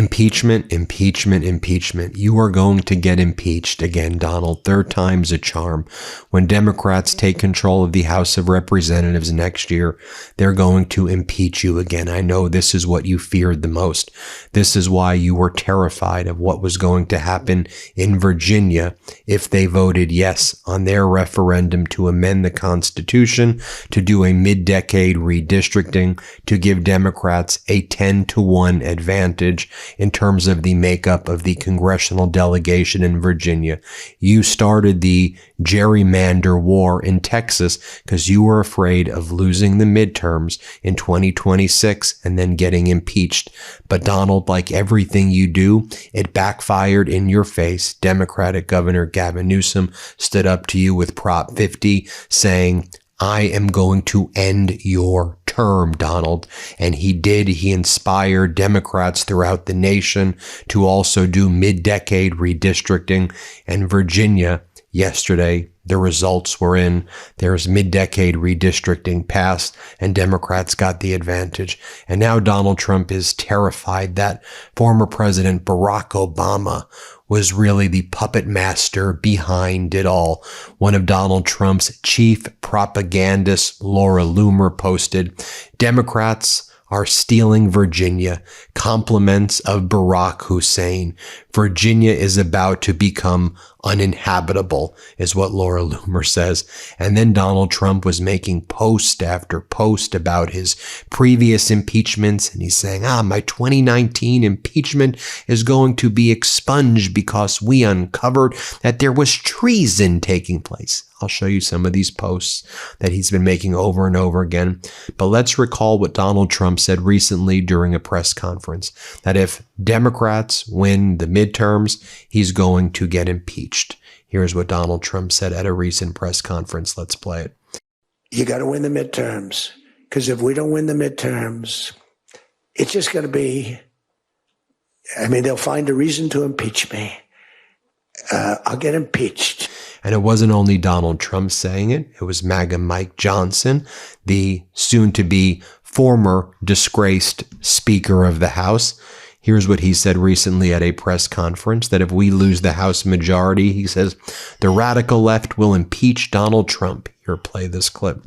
Impeachment, impeachment, impeachment. You are going to get impeached again, Donald. Third time's a charm. When Democrats take control of the House of Representatives next year, they're going to impeach you again. I know this is what you feared the most. This is why you were terrified of what was going to happen in Virginia if they voted yes on their referendum to amend the Constitution, to do a mid-decade redistricting, to give Democrats a 10-to-1 advantage in terms of the makeup of the congressional delegation in Virginia. You started the gerrymander war in Texas because you were afraid of losing the midterms in 2026 and then getting impeached. But Donald, like everything you do, it backfired in your face. Democratic Governor Gavin Newsom stood up to you with Prop 50 saying, I am going to end your term, Donald. And he did. He inspired Democrats throughout the nation to also do mid-decade redistricting. And Virginia, yesterday, the results were in. There's mid-decade redistricting passed, and Democrats got the advantage. And now Donald Trump is terrified that former President Barack Obama was really the puppet master behind it all. One of Donald Trump's chief propagandists, Laura Loomer, posted, Democrats are stealing Virginia. Compliments of Barack Hussein. Virginia is about to become uninhabitable, is what Laura Loomer says. And then Donald Trump was making post after post about his previous impeachments. And he's saying, my 2019 impeachment is going to be expunged because we uncovered that there was treason taking place. I'll show you some of these posts that he's been making over and over again. But let's recall what Donald Trump said recently during a press conference, that if Democrats win the midterms, he's going to get impeached. Here's what Donald Trump said at a recent press conference. Let's play it. You got to win the midterms, because if we don't win the midterms, it's just going to be, they'll find a reason to impeach me. I'll get impeached. And it wasn't only Donald Trump saying it. It was MAGA Mike Johnson, the soon-to-be former disgraced Speaker of the House. Here's what he said recently at a press conference, that if we lose the House majority, he says, the radical left will impeach Donald Trump. Here, play this clip.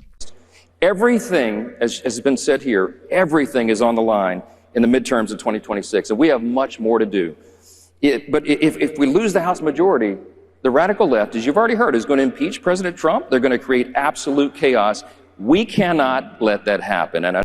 Everything, as has been said here, everything is on the line in the midterms of 2026, and we have much more to do. But if we lose the House majority, the radical left, as you've already heard, is going to impeach President Trump. They're going to create absolute chaos. We cannot let that happen. And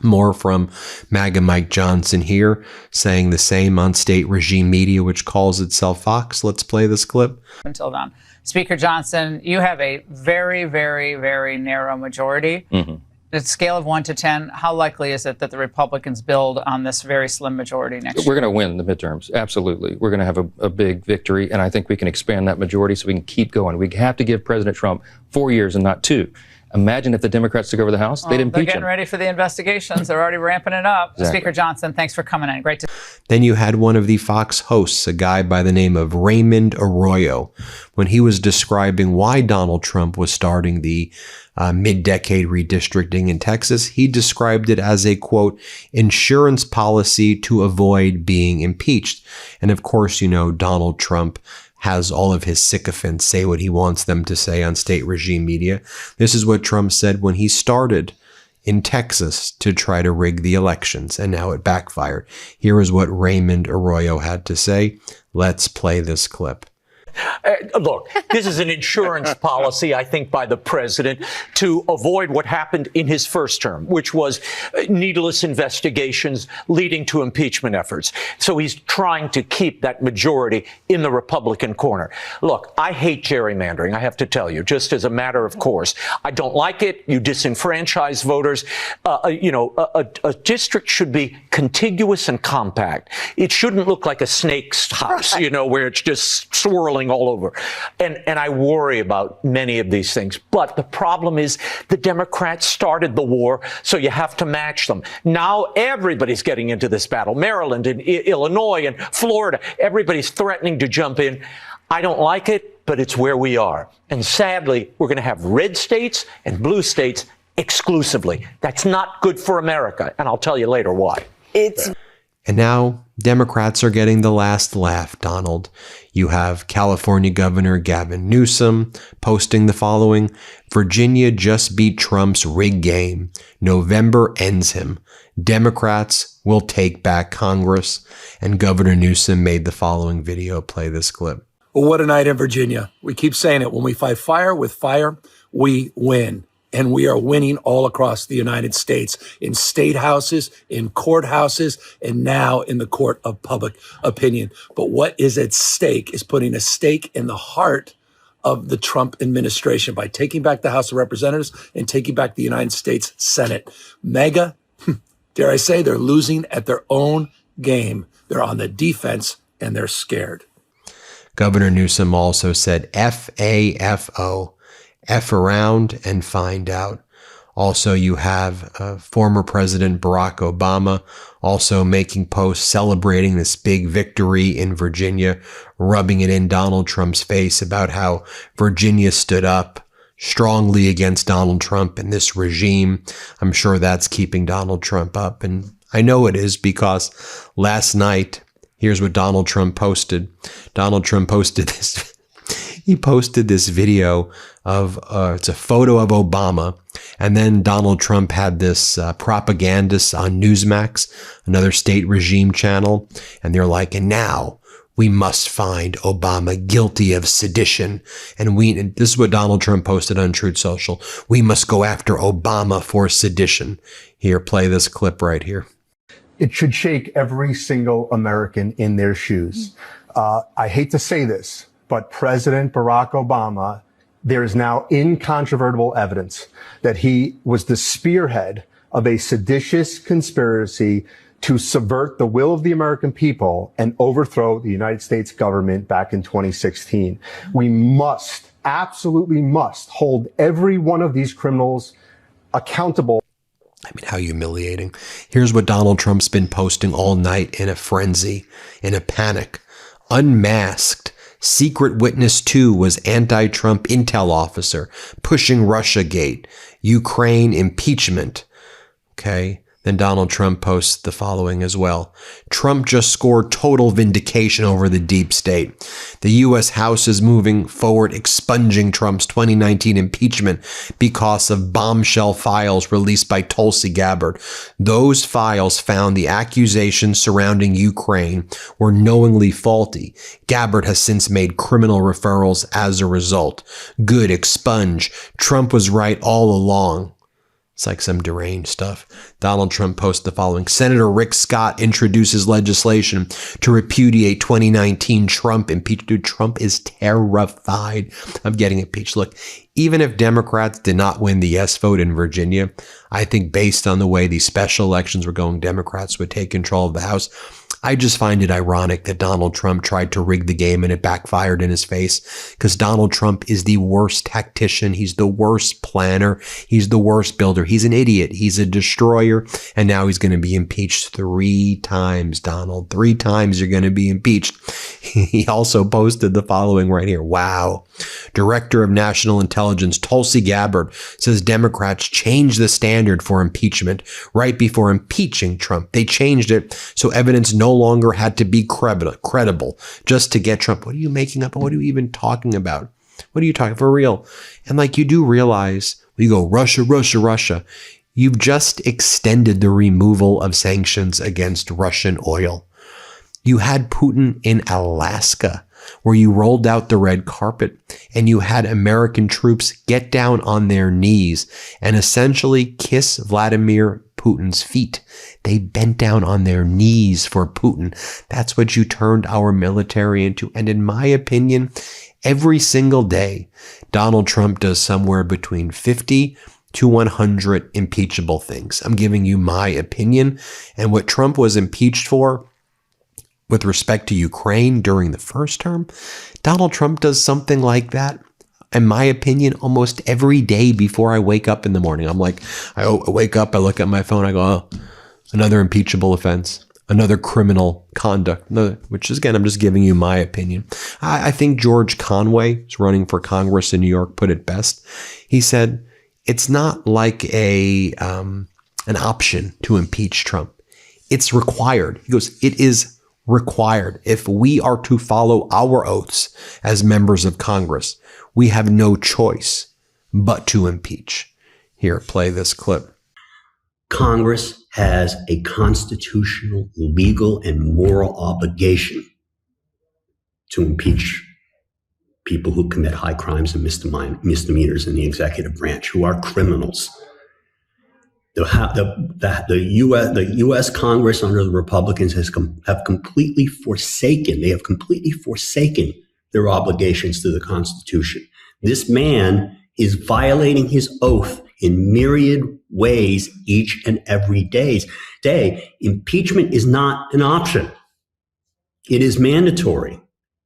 more from MAGA Mike Johnson here, saying the same on state regime media, which calls itself Fox. Let's play this clip. Until then, Speaker Johnson, you have a very, very, very narrow majority. Mm-hmm. At a scale of 1 to 10, how likely is it that the Republicans build on this very slim majority next year? We're going to win the midterms. Absolutely. We're going to have a big victory, and I think we can expand that majority so we can keep going. We have to give President Trump 4 years and not 2. Imagine if the Democrats took over the House, they'd impeach him. They're getting ready for the investigations. They're already ramping it up. Exactly. Speaker Johnson, thanks for coming in. Great to. Then you had one of the Fox hosts, a guy by the name of Raymond Arroyo, when he was describing why Donald Trump was starting the mid-decade redistricting in Texas. He described it as a, quote, insurance policy to avoid being impeached. And of course, you know, Donald Trump has all of his sycophants say what he wants them to say on state regime media. This is what Trump said when he started in Texas to try to rig the elections, and now it backfired. Here is what Raymond Arroyo had to say. Let's play this clip. Look, this is an insurance policy, I think, by the president to avoid what happened in his first term, which was needless investigations leading to impeachment efforts. So he's trying to keep that majority in the Republican corner. Look, I hate gerrymandering, I have to tell you, just as a matter of course. I don't like it. You disenfranchise voters. A district should be contiguous and compact. It shouldn't look like a snake's house, where it's just swirling all over. And I worry about many of these things. But the problem is the Democrats started the war, so you have to match them. Now everybody's getting into this battle. Maryland and Illinois and Florida, everybody's threatening to jump in. I don't like it, but it's where we are. And sadly, we're going to have red states and blue states exclusively. That's not good for America. And I'll tell you later why. And now Democrats are getting the last laugh, Donald. You have California Governor Gavin Newsom posting the following: Virginia just beat Trump's rig game. November ends him. Democrats will take back Congress. And Governor Newsom made the following video. Play this clip. Well, what a night in Virginia. We keep saying it. When we fight fire with fire, we win. And we are winning all across the United States, in state houses, in courthouses, and now in the court of public opinion. But what is at stake is putting a stake in the heart of the Trump administration by taking back the House of Representatives and taking back the United States Senate. MAGA, dare I say, they're losing at their own game. They're on the defense and they're scared. Governor Newsom also said FAFO. F around and find out. Also, you have former President Barack Obama also making posts celebrating this big victory in Virginia, rubbing it in Donald Trump's face about how Virginia stood up strongly against Donald Trump and this regime. I'm sure that's keeping Donald Trump up. And I know it is, because last night, here's what Donald Trump posted. Donald Trump posted this. He posted this video of, it's a photo of Obama. And then Donald Trump had this propagandist on Newsmax, another state regime channel. And they're like, and now we must find Obama guilty of sedition. And this is what Donald Trump posted on Truth Social. We must go after Obama for sedition. Here, play this clip right here. It should shake every single American in their shoes. I hate to say this, but President Barack Obama, there is now incontrovertible evidence that he was the spearhead of a seditious conspiracy to subvert the will of the American people and overthrow the United States government back in 2016. We must, absolutely must, hold every one of these criminals accountable. I mean, how humiliating. Here's what Donald Trump's been posting all night in a frenzy, in a panic. Unmasked. Secret Witness 2 was anti-Trump intel officer pushing Russiagate. Ukraine impeachment. Okay. Then Donald Trump posts the following as well. Trump just scored total vindication over the deep state. The U.S. House is moving forward expunging Trump's 2019 impeachment because of bombshell files released by Tulsi Gabbard. Those files found the accusations surrounding Ukraine were knowingly faulty. Gabbard has since made criminal referrals as a result. Good, expunge. Trump was right all along. It's like some deranged stuff. Donald Trump posted the following. Senator Rick Scott introduces legislation to repudiate 2019 Trump impeachment. Dude, Trump is terrified of getting impeached. Look, even if Democrats did not win the yes vote in Virginia, I think based on the way these special elections were going, Democrats would take control of the House. I just find it ironic that Donald Trump tried to rig the game and it backfired in his face, because Donald Trump is the worst tactician. He's the worst planner. He's the worst builder. He's an idiot. He's a destroyer. And now he's going to be impeached 3 times, Donald. 3 times you're going to be impeached. He also posted the following right here. Wow. Director of National Intelligence Tulsi Gabbard says Democrats changed the standard for impeachment right before impeaching Trump. They changed it so evidence no longer had to be credible just to get Trump. What are you making up? What are you even talking about? What are you talking for real? And like, you do realize we go Russia, Russia, Russia. You've just extended the removal of sanctions against Russian oil. You had Putin in Alaska, where you rolled out the red carpet and you had American troops get down on their knees and essentially kiss Vladimir Putin's feet. They bent down on their knees for Putin. That's what you turned our military into. And in my opinion, every single day, Donald Trump does somewhere between 50 to 100 impeachable things. I'm giving you my opinion. And what Trump was impeached for with respect to Ukraine during the first term, Donald Trump does something like that, in my opinion, almost every day before I wake up in the morning. I'm like, I wake up, I look at my phone, I go, oh, another impeachable offense, another criminal conduct, which is, again, I'm just giving you my opinion. I think George Conway, who's running for Congress in New York, put it best. He said, it's not like an option to impeach Trump. It's required. He goes, it is required. If we are to follow our oaths as members of Congress, we have no choice but to impeach. Here, play this clip. Congress has a constitutional, legal, and moral obligation to impeach people who commit high crimes and misdemeanors in the executive branch, who are criminals. The U.S. Congress under the Republicans have completely forsaken their obligations to the Constitution. This man is violating his oath in myriad ways each and every day. Impeachment is not an option. It is mandatory.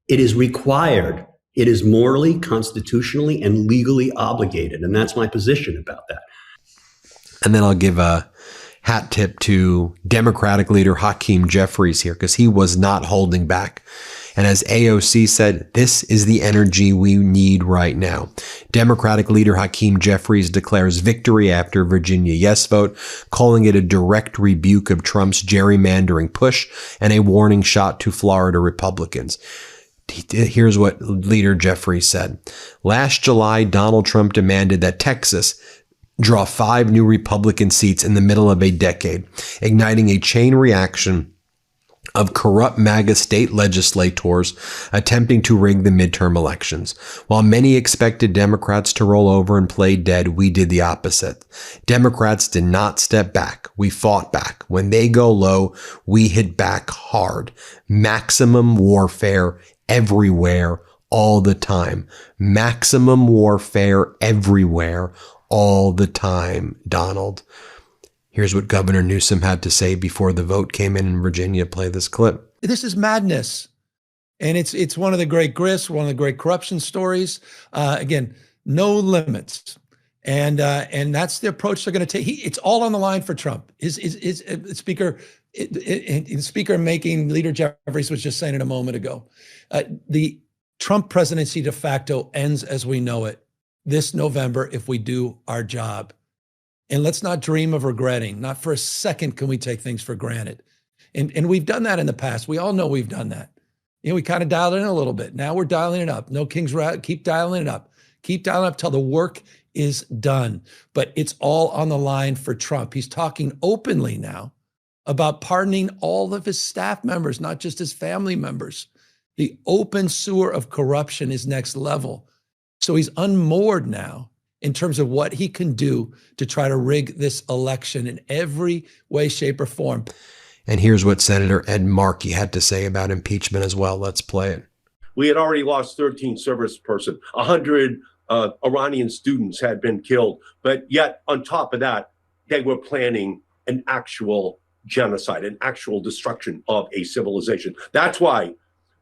It is required. It is morally, constitutionally, and legally obligated. And that's my position about that. And then I'll give a hat tip to Democratic leader Hakeem Jeffries here, because he was not holding back. And as AOC said, this is the energy we need right now. Democratic leader Hakeem Jeffries declares victory after Virginia yes vote, calling it a direct rebuke of Trump's gerrymandering push and a warning shot to Florida Republicans. Here's what leader Jeffries said. Last July, Donald Trump demanded that Texas draw 5 new Republican seats in the middle of a decade, igniting a chain reaction of corrupt MAGA state legislators attempting to rig the midterm elections. While many expected Democrats to roll over and play dead, we did the opposite. Democrats did not step back. We fought back. When they go low, we hit back hard. Maximum warfare everywhere, all the time. Maximum warfare everywhere, all the time, Donald. Here's what Governor Newsom had to say before the vote came in Virginia. Play this clip. This is madness. And it's one of the great grifts, one of the great corruption stories. Again, no limits. And that's the approach they're going to take. It's all on the line for Trump. His speaker, making Leader Jeffries was just saying it a moment ago. The Trump presidency de facto ends as we know it this November if we do our job. And let's not dream of regretting. Not for a second can we take things for granted. And we've done that in the past. We all know we've done that. We kind of dialed it in a little bit. Now we're dialing it up. No King's Route. Keep dialing it up. Keep dialing up till the work is done. But it's all on the line for Trump. He's talking openly now about pardoning all of his staff members, not just his family members. The open sewer of corruption is next level. So he's unmoored now in terms of what he can do to try to rig this election in every way, shape, or form. And here's what Senator Ed Markey had to say about impeachment as well. Let's play it. We had already lost 13 service persons. 100 Iranian students had been killed. But yet, on top of that, they were planning an actual genocide, an actual destruction of a civilization. That's why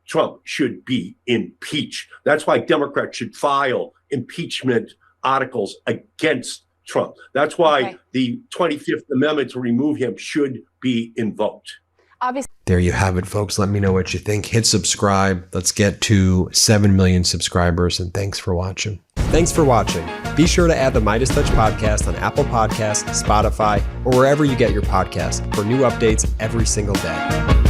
Trump should be impeached. That's why Democrats should file impeachment articles against Trump. That's why the 25th Amendment to remove him should be invoked. Obviously. There you have it, folks. Let me know what you think. Hit subscribe. Let's get to 7 million subscribers, and thanks for watching. Thanks for watching. Be sure to add the MeidasTouch podcast on Apple Podcasts, Spotify, or wherever you get your podcasts for new updates every single day.